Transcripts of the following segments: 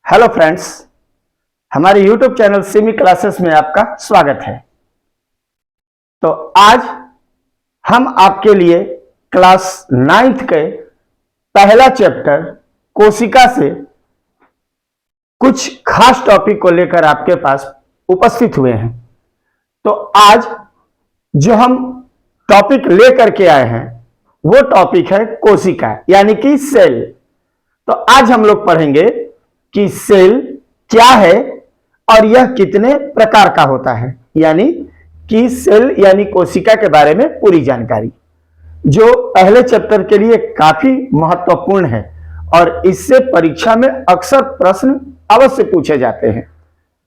Hello friends, हमारे YouTube channel semi classes में आपका स्वागत है। तो आज हम आपके लिए क्लास 9th के पहला चैप्टर कोशिका से कुछ खास टॉपिक को लेकर आपके पास उपस्थित हुए हैं। तो आज जो हम टॉपिक लेकर के आए हैं वो टॉपिक है कोशिका यानी कि सेल। तो आज हम लोग पढ़ेंगे कि सेल क्या है और यह कितने प्रकार का होता है, यानी कि सेल यानी कोशिका के बारे में पूरी जानकारी, जो पहले चैप्टर के लिए काफी महत्वपूर्ण है और इससे परीक्षा में अक्सर प्रश्न अवश्य पूछे जाते हैं।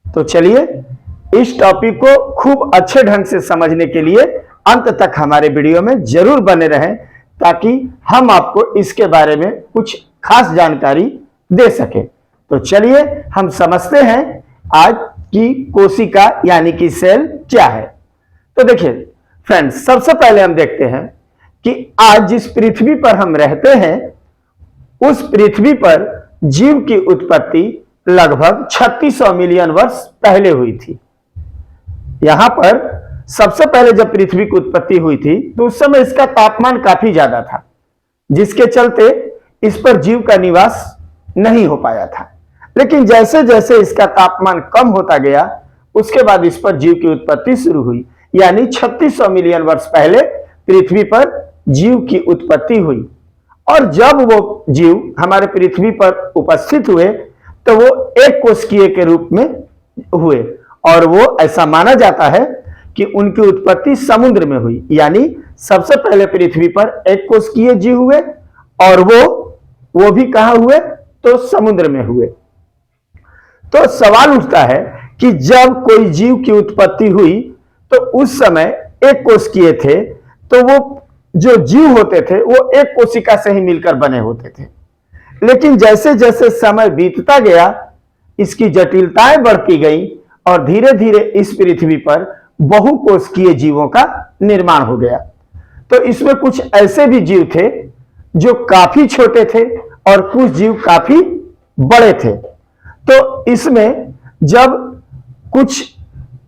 तो चलिए इस टॉपिक को खूब अच्छे ढंग से समझने के लिए अंत तक हमारे वीडियो में जरूर बने रहें, ताकि हम आपको इसके बारे में कुछ खास जानकारी दे सके। तो चलिए हम समझते हैं आज की कोशिका यानी कि सेल क्या है। तो देखिए फ्रेंड्स, सबसे पहले हम देखते हैं कि आज जिस पृथ्वी पर हम रहते हैं उस पृथ्वी पर जीव की उत्पत्ति लगभग 3600 मिलियन वर्ष पहले हुई थी। यहां पर सबसे पहले जब पृथ्वी की उत्पत्ति हुई थी तो उस समय इसका तापमान काफी ज्यादा था, जिसके चलते इस पर जीव का निवास नहीं हो पाया था। लेकिन जैसे जैसे इसका तापमान कम होता गया उसके बाद इस पर जीव की उत्पत्ति शुरू हुई, यानी 3600 मिलियन वर्ष पहले पृथ्वी पर जीव की उत्पत्ति हुई। और जब वो जीव हमारे पृथ्वी पर उपस्थित हुए तो वो एक कोशिकीय के रूप में हुए, और वो ऐसा माना जाता है कि उनकी उत्पत्ति समुद्र में हुई। यानी सबसे पहले पृथ्वी पर एक कोशिकीय जीव हुए और वो भी कहां हुए, तो समुद्र में हुए। तो सवाल उठता है कि जब कोई जीव की उत्पत्ति हुई तो उस समय एक कोशिकीय थे, तो वो जो जीव होते थे वो एक कोशिका से ही मिलकर बने होते थे। लेकिन जैसे जैसे समय बीतता गया इसकी जटिलताएं बढ़ती गई और धीरे धीरे इस पृथ्वी पर बहुकोशिकीय जीवों का निर्माण हो गया। तो इसमें कुछ ऐसे भी जीव थे जो काफी छोटे थे और कुछ जीव काफी बड़े थे। तो इसमें जब कुछ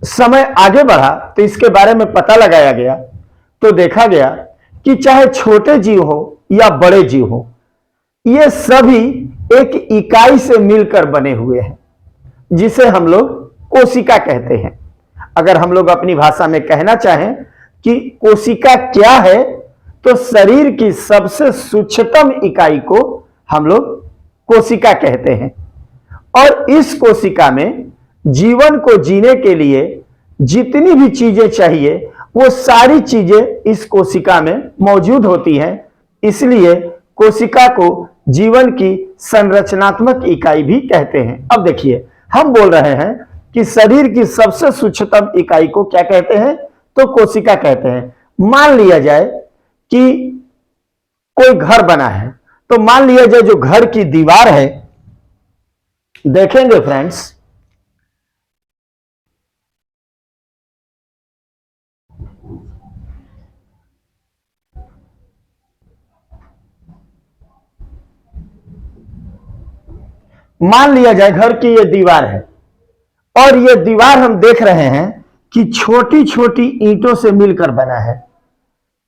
समय आगे बढ़ा तो इसके बारे में पता लगाया गया, तो देखा गया कि चाहे छोटे जीव हो या बड़े जीव हो, ये सभी एक इकाई से मिलकर बने हुए हैं, जिसे हम लोग कोशिका कहते हैं। अगर हम लोग अपनी भाषा में कहना चाहें कि कोशिका क्या है, तो शरीर की सबसे सूक्ष्मतम इकाई को हम लोग कोशिका कहते हैं। और इस कोशिका में जीवन को जीने के लिए जितनी भी चीजें चाहिए वो सारी चीजें इस कोशिका में मौजूद होती हैं। इसलिए कोशिका को जीवन की संरचनात्मक इकाई भी कहते हैं। अब देखिए, हम बोल रहे हैं कि शरीर की सबसे सूक्ष्मतम इकाई को क्या कहते हैं, तो कोशिका कहते हैं। मान लिया जाए कि कोई घर बना है, तो मान लिया जाए जो घर की दीवार है, देखेंगे फ्रेंड्स, मान लिया जाए घर की ये दीवार है और ये दीवार हम देख रहे हैं कि छोटी छोटी ईंटों से मिलकर बना है।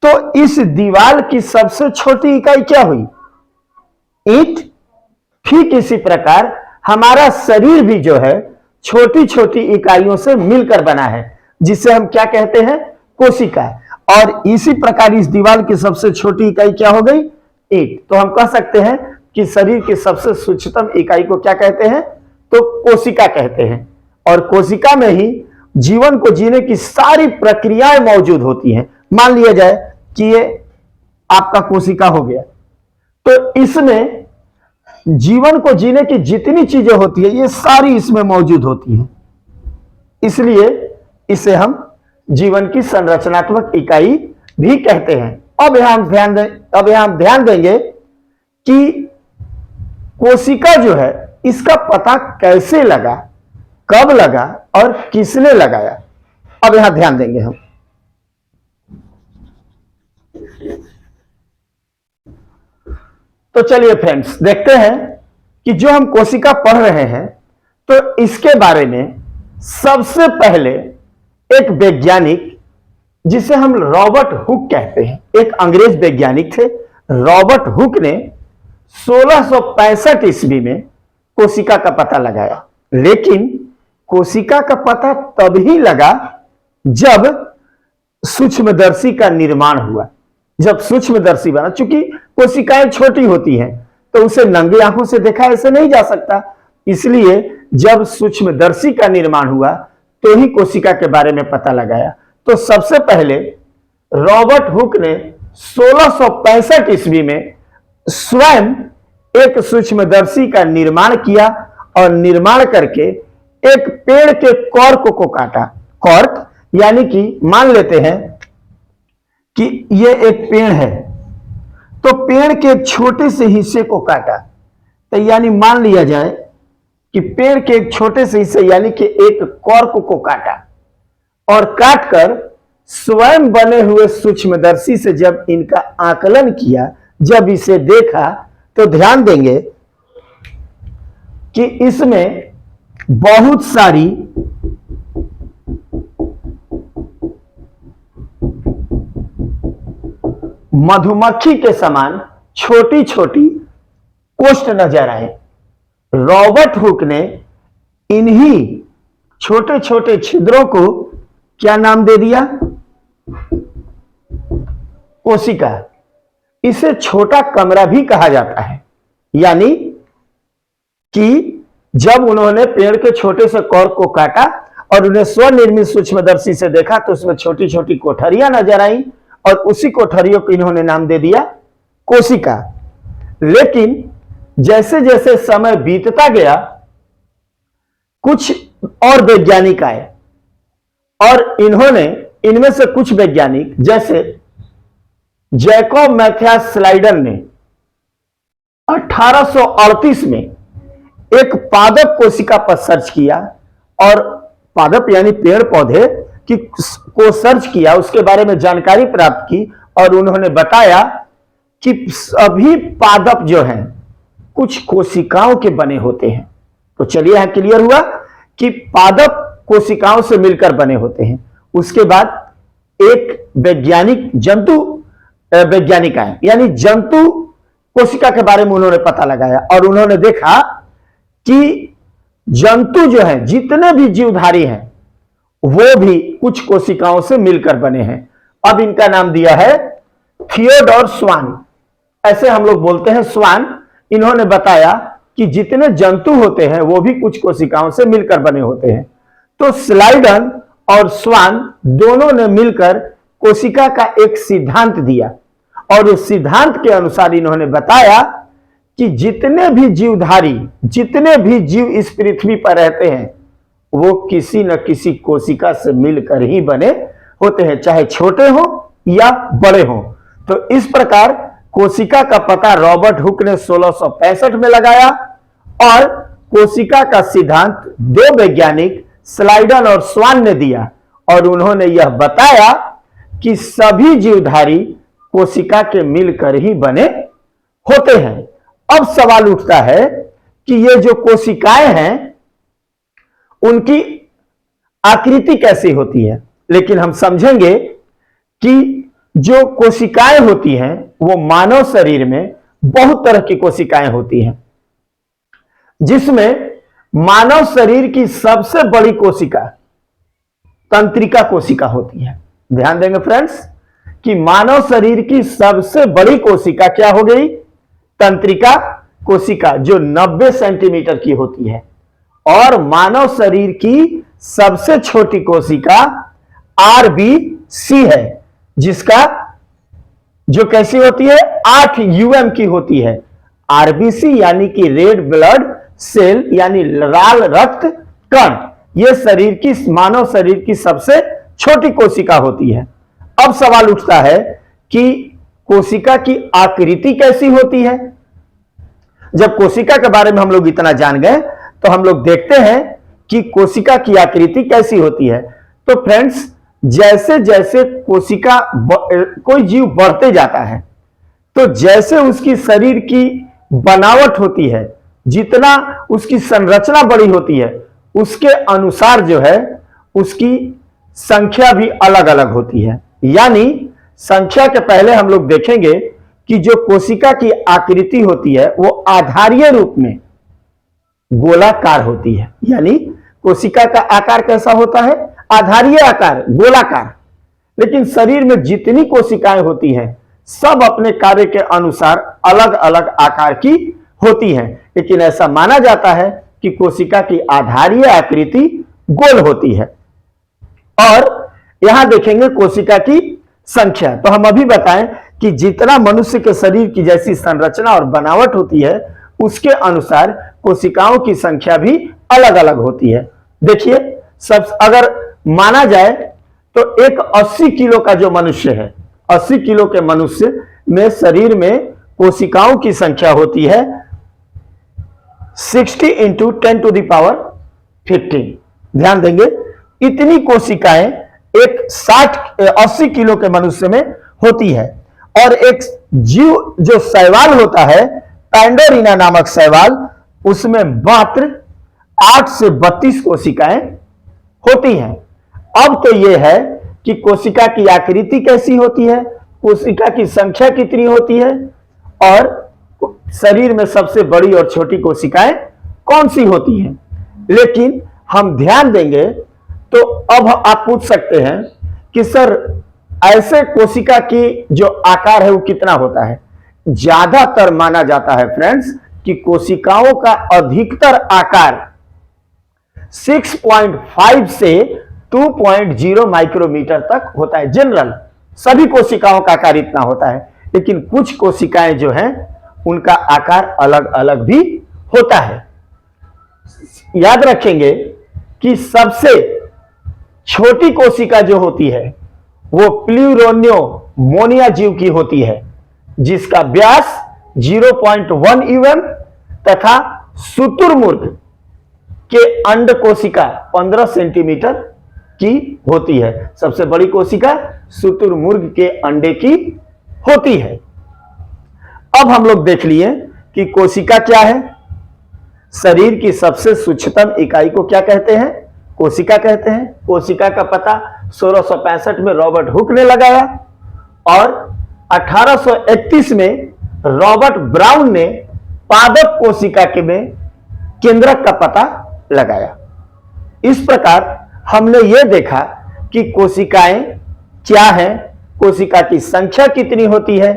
तो इस दीवार की सबसे छोटी इकाई क्या हुई, ईंट। ठीक इसी प्रकार हमारा शरीर भी जो है छोटी छोटी इकाइयों से मिलकर बना है, जिसे हम क्या कहते हैं, कोशिका। और इसी प्रकार इस दीवार की सबसे छोटी इकाई क्या हो गई, ईंट। तो हम कह सकते हैं कि शरीर की सबसे सूक्ष्मतम इकाई को क्या कहते हैं, तो कोशिका कहते हैं। और कोशिका में ही जीवन को जीने की सारी प्रक्रियाएं मौजूद होती हैं। मान लिया जाए कि ये आपका कोशिका हो गया, तो इसमें जीवन को जीने की जितनी चीजें होती है ये सारी इसमें मौजूद होती हैं। इसलिए इसे हम जीवन की संरचनात्मक इकाई भी कहते हैं। अब यहां ध्यान देंगे कि कोशिका जो है इसका पता कैसे लगा, कब लगा और किसने लगाया। अब यहां ध्यान देंगे हम। तो चलिए फ्रेंड्स, देखते हैं कि जो हम कोशिका पढ़ रहे हैं तो इसके बारे में सबसे पहले एक वैज्ञानिक जिसे हम रॉबर्ट हुक कहते हैं, एक अंग्रेज वैज्ञानिक थे। रॉबर्ट हुक ने 1665 ईस्वी में कोशिका का पता लगाया, लेकिन कोशिका का पता तभी लगा जब सूक्ष्मदर्शी का निर्माण हुआ, जब सूक्ष्मदर्शी बना। चूंकि कोशिकाएं छोटी होती हैं तो उसे नंगी आंखों से देखा ऐसे नहीं जा सकता, इसलिए जब सूक्ष्मदर्शी का निर्माण हुआ तो ही कोशिका के बारे में पता लगाया। तो सबसे पहले रॉबर्ट हुक ने 1665 ईस्वी में स्वयं एक सूक्ष्मदर्शी का निर्माण किया और निर्माण करके एक पेड़ के कॉर्क को काटा। कॉर्क यानी कि मान लेते हैं कि यह एक पेड़ है, तो पेड़ के एक छोटे से हिस्से को काटा, तो यानी मान लिया जाए कि पेड़ के एक छोटे से हिस्से यानी कि एक कॉर्क को काटा और काटकर स्वयं बने हुए सूक्ष्मदर्शी से जब इनका आकलन किया, जब इसे देखा, तो ध्यान देंगे कि इसमें बहुत सारी मधुमक्खी के समान छोटी छोटी कोष्ठ नजर आए। रॉबर्ट हुक ने इन्हीं छोटे छोटे छिद्रों को क्या नाम दे दिया? कोशिका। इसे छोटा कमरा भी कहा जाता है, यानी कि जब उन्होंने पेड़ के छोटे से कॉर्क को काटा और उन्हें स्वनिर्मित सूक्ष्मदर्शी से देखा तो उसमें छोटी छोटी कोठरियां नजर आई और उसी कोठरियों को इन्होंने नाम दे दिया कोशिका। लेकिन जैसे जैसे समय बीतता गया, कुछ और वैज्ञानिक आए और इन्होंने, इनमें से कुछ वैज्ञानिक जैसे जैकब मैथियास स्लाइडर ने 1838 में एक पादप कोशिका पर सर्च किया और पादप यानी पेड़ पौधे को सर्च किया, उसके बारे में जानकारी प्राप्त की और उन्होंने बताया कि सभी पादप जो हैं कुछ कोशिकाओं के बने होते हैं। तो चलिए यहां क्लियर हुआ कि पादप कोशिकाओं से मिलकर बने होते हैं। उसके बाद एक वैज्ञानिक जंतु वैज्ञानिक आए, यानी जंतु कोशिका के बारे में उन्होंने पता लगाया और उन्होंने देखा कि जंतु जो है, जितने भी जीवधारी हैं वो भी कुछ कोशिकाओं से मिलकर बने हैं। अब इनका नाम दिया है थियोडोर स्वान, ऐसे हम लोग बोलते हैं स्वान। इन्होंने बताया कि जितने जंतु होते हैं वो भी कुछ कोशिकाओं से मिलकर बने होते हैं। तो स्लाइडन और स्वान दोनों ने मिलकर कोशिका का एक सिद्धांत दिया और उस सिद्धांत के अनुसार इन्होंने बताया कि जितने भी जीवधारी, जितने भी जीव इस पृथ्वी पर रहते हैं वो किसी न किसी कोशिका से मिलकर ही बने होते हैं, चाहे छोटे हो या बड़े हो। तो इस प्रकार कोशिका का पता रॉबर्ट हुक ने 1665 में लगाया और कोशिका का सिद्धांत दो वैज्ञानिक स्लाइडन और स्वान ने दिया और उन्होंने यह बताया कि सभी जीवधारी कोशिका के मिलकर ही बने होते हैं। अब सवाल उठता है कि ये जो कोशिकाएं हैं उनकी आकृति कैसी होती है, लेकिन हम समझेंगे कि जो कोशिकाएं होती हैं वो मानव शरीर में बहुत तरह की कोशिकाएं होती हैं, जिसमें मानव शरीर की सबसे बड़ी कोशिका तंत्रिका कोशिका होती है। ध्यान देंगे फ्रेंड्स कि मानव शरीर की सबसे बड़ी कोशिका क्या हो गई? तंत्रिका कोशिका, जो 90 सेंटीमीटर की होती है। और मानव शरीर की सबसे छोटी कोशिका आरबीसी है, जिसका जो कैसी होती है 8 यूएम की होती है। आरबीसी यानी कि रेड ब्लड सेल यानी लाल रक्त कण, यह शरीर की, मानव शरीर की सबसे छोटी कोशिका होती है। अब सवाल उठता है कि कोशिका की आकृति कैसी होती है। जब कोशिका के बारे में हम लोग इतना जान गए तो हम लोग देखते हैं कि कोशिका की आकृति कैसी होती है। तो फ्रेंड्स, जैसे जैसे कोशिका कोई जीव बढ़ते जाता है तो जैसे उसकी शरीर की बनावट होती है जितना उसकी संरचना बड़ी होती है उसके अनुसार जो है उसकी संख्या भी अलग अलग होती है। यानी संख्या के पहले हम लोग देखेंगे कि जो कोशिका की आकृति होती है वो आधारीय रूप में गोलाकार होती है। यानी कोशिका का आकार कैसा होता है? आधारीय आकार, गोलाकार। लेकिन शरीर में जितनी कोशिकाएं होती हैं सब अपने कार्य के अनुसार अलग अलग आकार की होती हैं, लेकिन ऐसा माना जाता है कि कोशिका की आधारीय आकृति गोल होती है। और यहां देखेंगे कोशिका की संख्या। तो हम अभी बताएं कि जितना मनुष्य के शरीर की जैसी संरचना और बनावट होती है उसके अनुसार कोशिकाओं की संख्या भी अलग अलग होती है। देखिए, सब अगर माना जाए तो एक 80 किलो का जो मनुष्य है, 80 किलो के मनुष्य में शरीर में कोशिकाओं की संख्या होती है 60 इंटू 10 टू द पावर 15। ध्यान देंगे, इतनी कोशिकाएं एक 80 किलो के मनुष्य में होती है। और एक जीव जो शैवाल होता है, पैंडोरिना नामक शैवाल, उसमें मात्र 8 से 32 कोशिकाएं होती हैं। अब तो यह है कि कोशिका की आकृति कैसी होती है, कोशिका की संख्या कितनी होती है और शरीर में सबसे बड़ी और छोटी कोशिकाएं कौन सी होती हैं। लेकिन हम ध्यान देंगे तो अब आप पूछ सकते हैं कि सर ऐसे कोशिका की जो आकार है वो कितना होता है। ज्यादातर माना जाता है फ्रेंड्स कि कोशिकाओं का अधिकतर आकार 6.5 से 2.0 माइक्रोमीटर तक होता है। जनरल सभी कोशिकाओं का आकार इतना होता है, लेकिन कुछ कोशिकाएं जो हैं उनका आकार अलग अलग भी होता है। याद रखेंगे कि सबसे छोटी कोशिका जो होती है वो प्लूरोनियोमोनिया जीव की होती है, जिसका व्यास 0.1 mm तथा शुतुरमुर्ग के अंड कोशिका 15 सेंटीमीटर की होती है। सबसे बड़ी कोशिका शुतुरमुर्ग के अंडे की होती है। अब हम लोग देख लिए कि कोशिका क्या है। शरीर की सबसे सूक्ष्मतम इकाई को क्या कहते हैं? कोशिका कहते हैं। कोशिका का पता 1665 में रॉबर्ट हुक ने लगाया और 1831 में रॉबर्ट ब्राउन ने पादप कोशिका के में केंद्रक का पता लगाया। इस प्रकार हमने यह देखा कि कोशिकाएं क्या हैं, कोशिका की संख्या कितनी होती है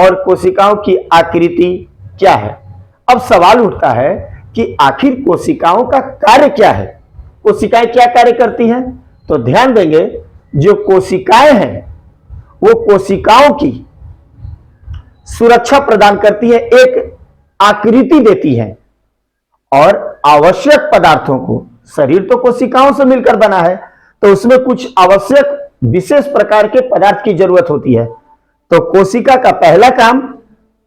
और कोशिकाओं की आकृति क्या है। अब सवाल उठता है कि आखिर कोशिकाओं का कार्य क्या है, कोशिकाएं क्या कार्य करती हैं। तो ध्यान देंगे, जो कोशिकाएं हैं वो कोशिकाओं की सुरक्षा प्रदान करती है, एक आकृति देती है और आवश्यक पदार्थों को, शरीर तो कोशिकाओं से मिलकर बना है तो उसमें कुछ आवश्यक विशेष प्रकार के पदार्थ की जरूरत होती है। तो कोशिका का पहला काम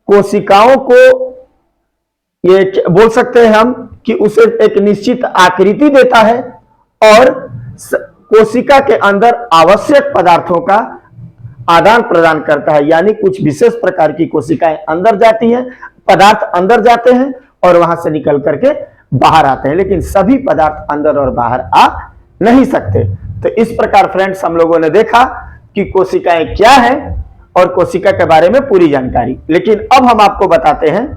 कोशिकाओं को, ये बोल सकते हैं हम कि उसे एक निश्चित आकृति देता है और कोशिका के अंदर आवश्यक पदार्थों का आदान प्रदान करता है। यानी कुछ विशेष प्रकार की कोशिकाएं अंदर जाती हैं, पदार्थ अंदर जाते हैं और वहां से निकल करके बाहर आते हैं, लेकिन सभी पदार्थ अंदर और बाहर आ नहीं सकते। तो इस प्रकार फ्रेंड्स हम लोगों ने देखा कि कोशिकाएं क्या है और कोशिका के बारे में पूरी जानकारी। लेकिन अब हम आपको बताते हैं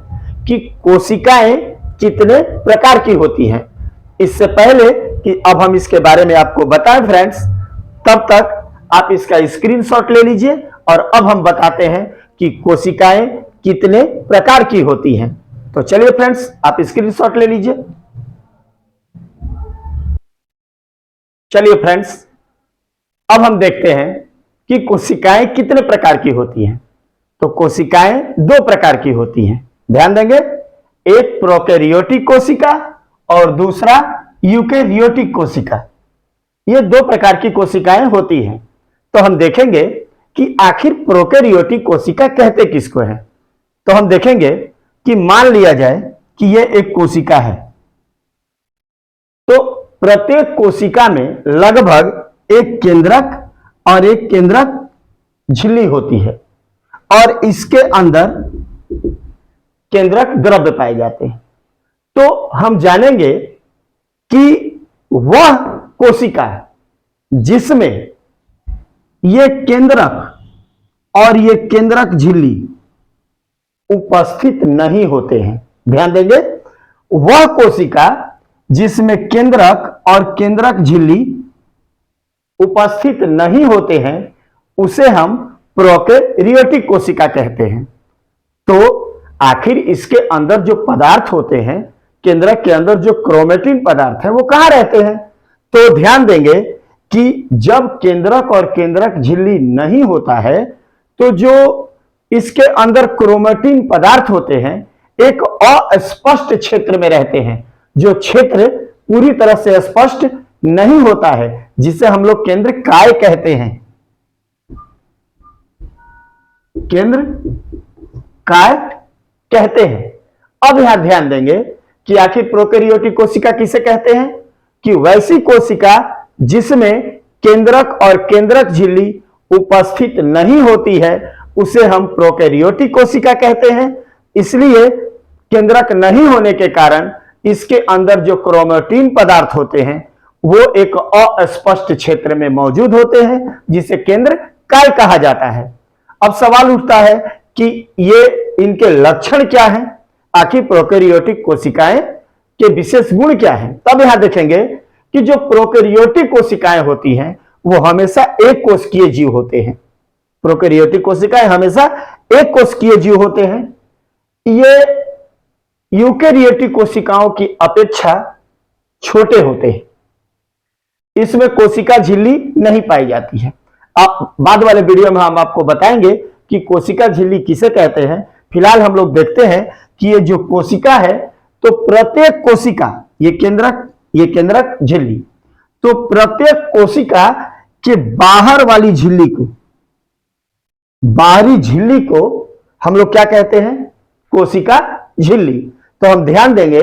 कि कोशिकाएं कितने प्रकार की होती हैं। इससे पहले कि अब हम इसके बारे में आपको बताएं फ्रेंड्स, तब तक आप इसका स्क्रीनशॉट ले लीजिए और अब हम बताते हैं कि कोशिकाएं कितने प्रकार की होती हैं। तो चलिए फ्रेंड्स, आप स्क्रीनशॉट ले लीजिए। चलिए फ्रेंड्स, अब हम देखते हैं कि कोशिकाएं कितने प्रकार की होती हैं। तो कोशिकाएं दो प्रकार की होती हैं। ध्यान देंगे, एक प्रोकैरियोटिक कोशिका और दूसरा यूकैरियोटिक कोशिका। ये दो प्रकार की कोशिकाएं होती हैं। तो हम देखेंगे कि आखिर प्रोकैरियोटिक कोशिका कहते किसको है। तो हम देखेंगे कि मान लिया जाए कि यह एक कोशिका है, तो प्रत्येक कोशिका में लगभग एक केंद्रक और एक केंद्रक झिल्ली होती है और इसके अंदर केंद्रक द्रव्य पाए जाते हैं। तो हम जानेंगे कि वह कोशिका जिसमें ये केंद्रक और ये केंद्रक झिल्ली उपस्थित नहीं होते हैं, ध्यान देंगे, वह कोशिका जिसमें केंद्रक और केंद्रक झिल्ली उपस्थित नहीं होते हैं उसे हम प्रोकैरियोटिक कोशिका कहते हैं। तो आखिर इसके अंदर जो पदार्थ होते हैं, केंद्रक के अंदर जो क्रोमेटिन पदार्थ है वो कहां रहते हैं? तो ध्यान देंगे कि जब केंद्रक और केंद्रक झिल्ली नहीं होता है तो जो इसके अंदर क्रोमेटिन पदार्थ होते हैं एक अस्पष्ट क्षेत्र में रहते हैं, जो क्षेत्र पूरी तरह से स्पष्ट नहीं होता है, जिसे हम लोग केंद्र काय कहते हैं। केंद्र काय कहते हैं। अब यहां ध्यान देंगे कि आखिर प्रोकैरियोटिक कोशिका किसे कहते हैं? कि वैसी कोशिका जिसमें केंद्रक और केंद्रक झिल्ली उपस्थित नहीं होती है उसे हम प्रोकैरियोटिक कोशिका कहते हैं। इसलिए केंद्रक नहीं होने के कारण इसके अंदर जो क्रोमेटिन पदार्थ होते हैं वो एक अस्पष्ट क्षेत्र में मौजूद होते हैं, जिसे केंद्र काय कहा जाता है। अब सवाल उठता है कि ये इनके लक्षण क्या हैं? आखिर प्रोकैरियोटिक कोशिकाएं के विशेष गुण क्या हैं? तब यहां देखेंगे कि जो प्रोकैरियोटिक कोशिकाएं होती हैं वो हमेशा एक कोशिकीय जीव होते हैं। प्रोकैरियोटिक कोशिकाएं हमेशा एक कोशिकीय जीव होते हैं। ये यूकेरियोटिक कोशिकाओं की अपेक्षा छोटे होते हैं। इसमें कोशिका झिल्ली नहीं पाई जाती है। आप बाद वाले वीडियो में हम आपको बताएंगे कि कोशिका झिल्ली किसे कहते हैं। फिलहाल हम लोग देखते हैं कि ये जो कोशिका है तो प्रत्येक कोशिका, ये केंद्रक झिल्ली, तो प्रत्येक कोशिका के बाहर वाली झिल्ली को, बाहरी झिल्ली को हम लोग क्या कहते हैं? कोशिका झिल्ली। तो हम ध्यान देंगे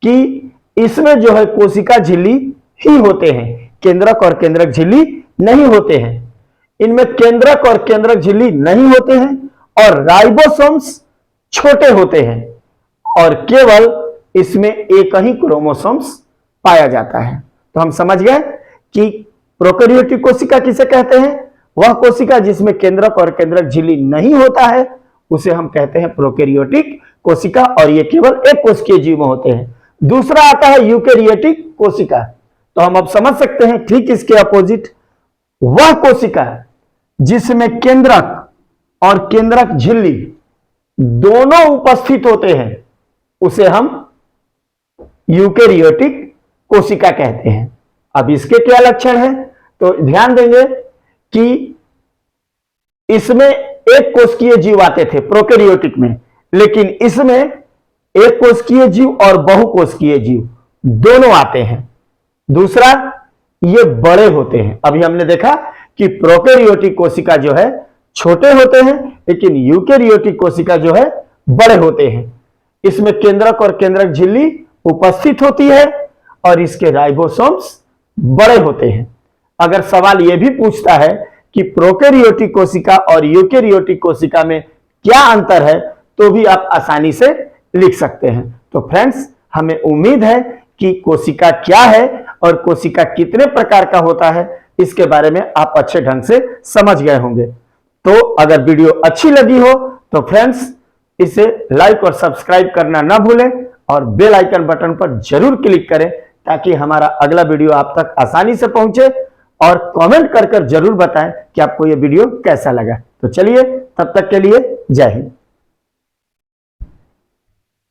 कि इसमें जो है कोशिका झिल्ली ही होते हैं, केंद्रक और केंद्रक झिल्ली नहीं होते हैं। इनमें केंद्रक और केंद्रक झिल्ली नहीं होते हैं और राइबोसोम्स छोटे होते हैं और केवल इसमें एक ही क्रोमोसोम्स पाया जाता है। तो हम समझ गए कि प्रोकैरियोटिक कोशिका किसे कहते हैं? वह कोशिका जिसमें केंद्रक और केंद्रक झिल्ली नहीं होता है उसे हम कहते हैं प्रोकैरियोटिक कोशिका, और ये केवल एक कोशिकीय जीव में होते हैं। दूसरा आता है यूकेरियोटिक कोशिका। तो हम अब समझ सकते हैं ठीक इसके अपोजिट, वह कोशिका जिसमें केंद्रक और केंद्रक झिल्ली दोनों उपस्थित होते हैं उसे हम यूकेरियोटिक कोशिका कहते हैं। अब इसके क्या लक्षण हैं? तो ध्यान देंगे कि इसमें एक कोशिकीय जीव आते थे प्रोकैरियोटिक में, लेकिन इसमें एक कोशिकीय जीव और बहुकोशिकीय जीव दोनों आते हैं। दूसरा, ये बड़े होते हैं। अभी हमने देखा कि प्रोकैरियोटिक कोशिका जो है छोटे होते हैं, लेकिन यूकेरियोटिक कोशिका जो है बड़े होते हैं। इसमें केंद्रक और केंद्रक झिल्ली उपस्थित होती है और इसके राइबोसोम्स बड़े होते हैं। अगर सवाल यह भी पूछता है कि प्रोकैरियोटिक कोशिका और यूकेरियोटिक कोशिका में क्या अंतर है, तो भी आप आसानी से लिख सकते हैं। तो फ्रेंड्स, हमें उम्मीद है कि कोशिका क्या है और कोशिका कितने प्रकार का होता है इसके बारे में आप अच्छे ढंग से समझ गए होंगे। तो अगर वीडियो अच्छी लगी हो तो फ्रेंड्स इसे लाइक और सब्सक्राइब करना ना भूलें और बेल आइकन बटन पर जरूर क्लिक करें ताकि हमारा अगला वीडियो आप तक आसानी से पहुंचे, और कमेंट कर जरूर बताएं कि आपको यह वीडियो कैसा लगा। तो चलिए, तब तक के लिए जय हिंद।